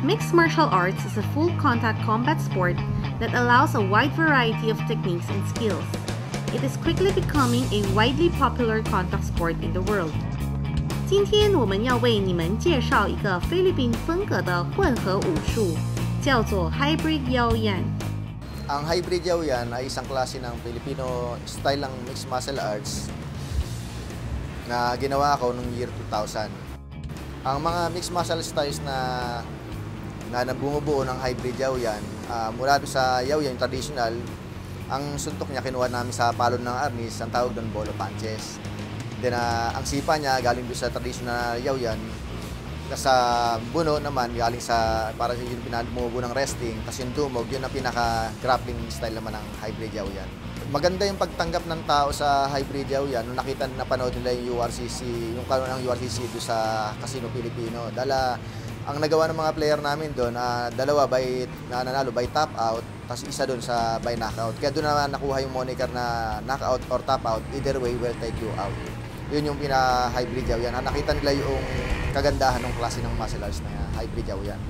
Mixed martial arts is a full-contact combat sport that allows a wide variety of techniques and skills. It is quickly becoming a widely popular contact sport in the world. 今天我们要为你们介绍一个菲律宾风格的混合武术，叫做 Hybrid Yaoyan. Ang Hybrid Yaoyan ay isang klase ng Filipino style ng mixed martial arts na ginawa ko noong year 2000. Ang mga mixed martial styles na bumubuo ng Hybrid Yaoyan, mula doon sa Yaoyan traditional, ang suntok niya kinuha namin sa palon ng arnis, ang tawag doon bolo punches. Then ang sipa niya galing doon sa traditional Yaoyan, sa buno naman galing sa para yung bumubuo ng wrestling, kasi yung dumog yun ang pinaka grappling style naman ng Hybrid Yaoyan. Maganda yung pagtanggap ng tao sa Hybrid Yaoyan nung nakita na panood nila yung URCC, yung kanon ng URCC doon sa Casino Filipino. Ang nagawa ng mga player namin doon, dalawa nanalo by tap out, tapos isa doon sa by knockout. Kaya doon naman nakuha yung moniker na knockout or tap out, either way will take you out. Yun yung pina-Hybrid Yaoyan. Nakita nila yung kagandahan ng klase ng martial arts na Hybrid Yaoyan.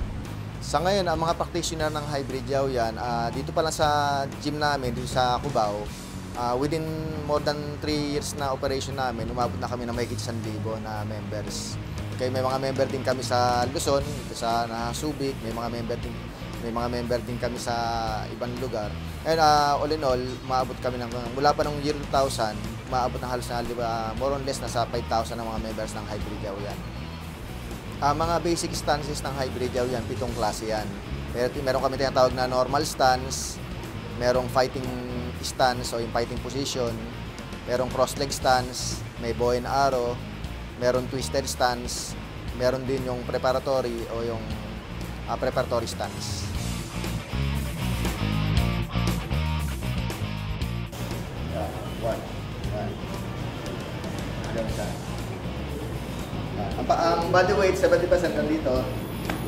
Sa ngayon, ang mga practitioner ng Hybrid Yaoyan, dito pa lang sa gym namin, dito sa Cubao, within more than 3 years na operation namin, umabot na kami ng mahigit 1,000 na members. Okay, may mga member din kami sa Luzon, sa Subic, may mga member din kami sa ibang lugar. And all in all, maabot kami mula pa nung year 2000, maabot ng halos na more or less nasa 5,000 ang mga members ng Hybrid Yaoyan. Mga basic stances ng Hybrid Yaoyan, 7 klase yan. Meron kami tinatawag na normal stance, merong fighting stance o yung fighting position, merong cross leg stance, may bow and arrow, meron twisted stance, meron din yung preparatory o yung preparatory stance. Ang body weight, 70% nandito,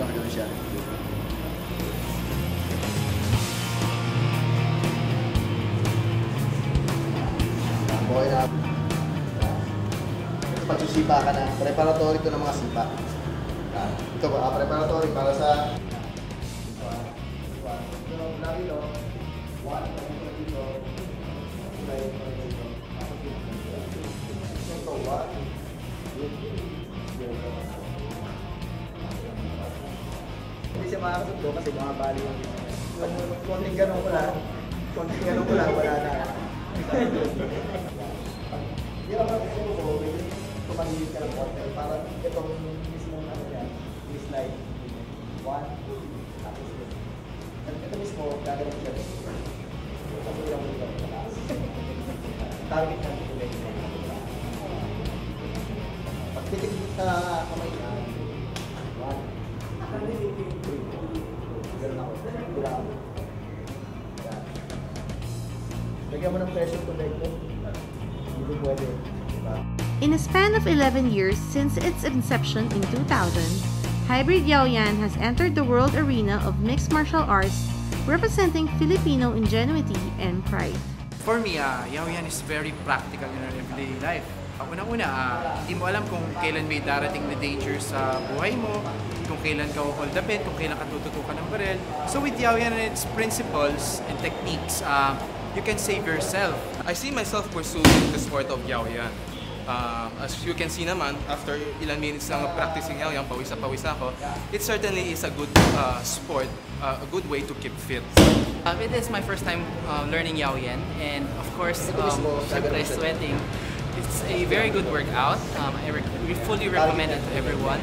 gano'n siya. Boy na. Pagsusipa ka na, preparatory ito ng mga sipa. Ito ba, preparatory para sa hindi siya makakasundo kasi mga bali yung konting ganun ko lang, wala na. Hindi naman siguro, tumangin ka ng water para itong mismong slide. 1, 2, tapos yun. Ito mismo, gagawin siya. Tapos yung ito, mataas. Target na ito ulit. Pagtitig sa kamay na, 1, 2, 3. Ganun ako. Wala ako. Lagyan mo ng pressure to leg ko. In a span of 11 years since its inception in 2000, Hybrid Yaoyan has entered the world arena of mixed martial arts, representing Filipino ingenuity and pride. For me, Yaoyan is very practical in our everyday life. Una-una, hindi mo alam kung kailan may darating na danger sa buhay mo, kung kailan ka hold the pen, kung kailan ka tututukan ng baril. So with Yaoyan and its principles and techniques, you can save yourself. I see myself pursuing the sport of Yaoyan. As you can see naman, after ilang minutes lang practicing Yaoyan, pawis ako, it certainly is a good sport, a good way to keep fit. It is my first time learning Yaoyan, and of course, syempre sweating. It's a very good workout. We fully recommend it to everyone.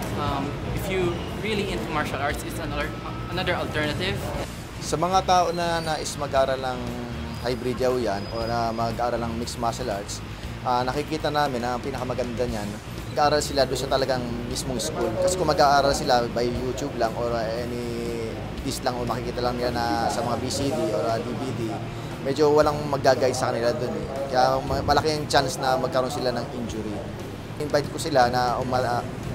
If you really into martial arts, it's another alternative. Sa mga tao na nais mag-aral ng Hybrid Yaoyan o na mag-aaral ng mixed martial arts, nakikita namin na ang pinakamaganda niyan, mag-aaral sila doon sa talagang mismong school. Kasi kung mag-aaral sila by YouTube lang or any disc lang o makikita lang nila na sa mga VCD or DVD, medyo walang mag-guide sa kanila doon eh. Kaya malaki ang chance na magkaroon sila ng injury. Invite ko sila na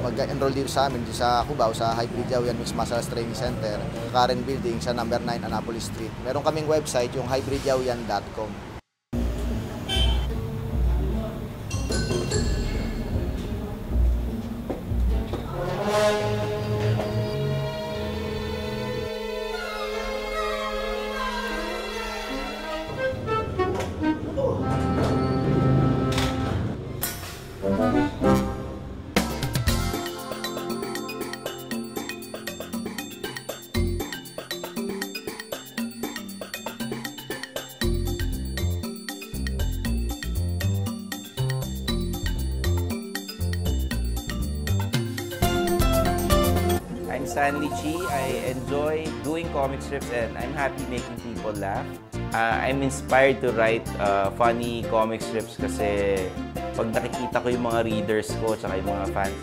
mag-enroll dito sa amin, dito sa Cubao, sa Hybrid Yaoyan Mixed Martial Arts Training Center, Karen Building, sa number 9 Annapolis Street. Meron kaming website, yung hybridyaoyan.com. Stanley Chi. I enjoy doing comic strips and I'm happy making people laugh. I'm inspired to write funny comic strips kasi pag nakikita ko yung mga readers ko tsaka yung mga fans,